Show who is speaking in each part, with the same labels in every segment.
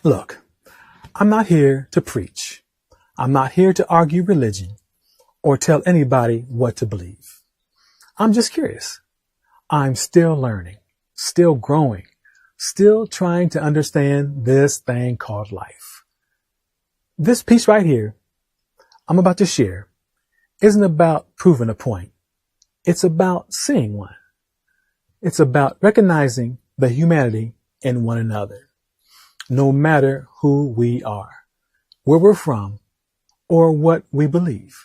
Speaker 1: Look, I'm not here to preach. I'm not here to argue religion or tell anybody what to believe. I'm just curious. I'm still learning, still growing, still trying to understand this thing called life. This piece right here I'm about to share isn't about proving a point. It's about seeing one. It's about recognizing the humanity in one another, no matter who we are, where we're from, or what we believe.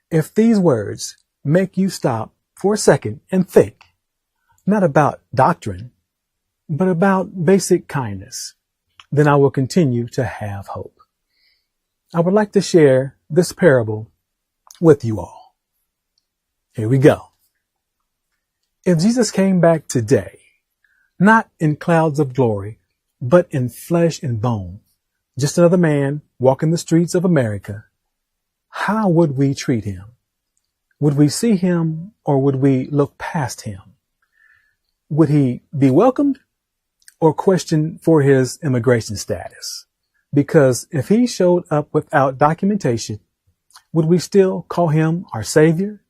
Speaker 1: If these words make you stop for a second and think, not about doctrine, but about basic kindness, then I will continue to have hope. I would like to share this parable with you all. Here we go. If Jesus came back today, not in clouds of glory, but in flesh and bone, just another man walking the streets of America, how would we treat him? Would we see him or would we look past him? Would he be welcomed or questioned for his immigration status? Because if he showed up without documentation, would we still call him our savior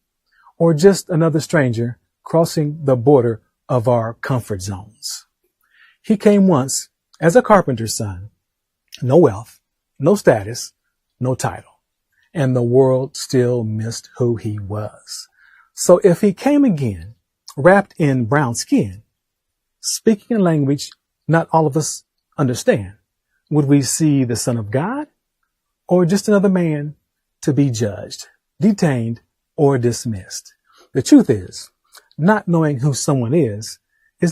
Speaker 1: or just another stranger crossing the border of our comfort zones? He came once as a carpenter's son, no wealth, no status, no title, and the world still missed who he was. So if he came again, wrapped in brown skin, speaking a language not all of us understand, would we see the Son of God or just another man to be judged, detained, or dismissed? The truth is, not knowing who someone is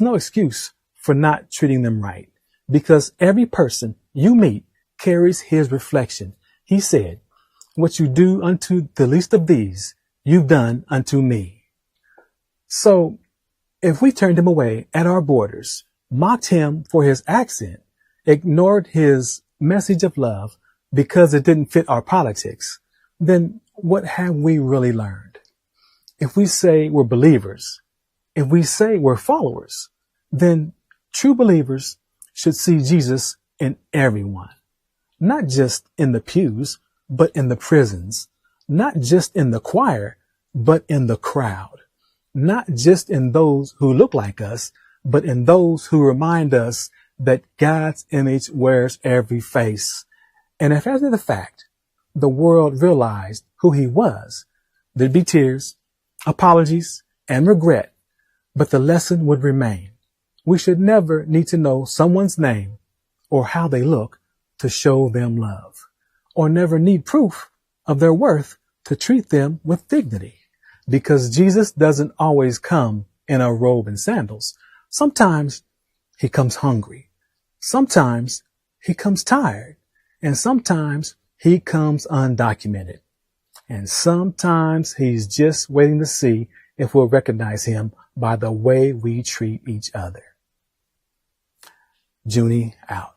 Speaker 1: no excuse for not treating them right, because every person you meet carries his reflection. He said, "What you do unto the least of these, you've done unto me." So if we turned him away at our borders, mocked him for his accent, ignored his message of love because it didn't fit our politics, then what have we really learned? If we say we're believers, if we say we're followers, then true believers should see Jesus in everyone, not just in the pews, but in the prisons, not just in the choir, but in the crowd, not just in those who look like us, but in those who remind us that God's image wears every face. And if after the fact, the world realized who he was, there'd be tears, apologies, and regret, but the lesson would remain. We should never need to know someone's name or how they look to show them love, or never need proof of their worth to treat them with dignity, because Jesus doesn't always come in a robe and sandals. Sometimes he comes hungry. Sometimes he comes tired, and sometimes he comes undocumented. And sometimes he's just waiting to see if we'll recognize him by the way we treat each other. Junie out.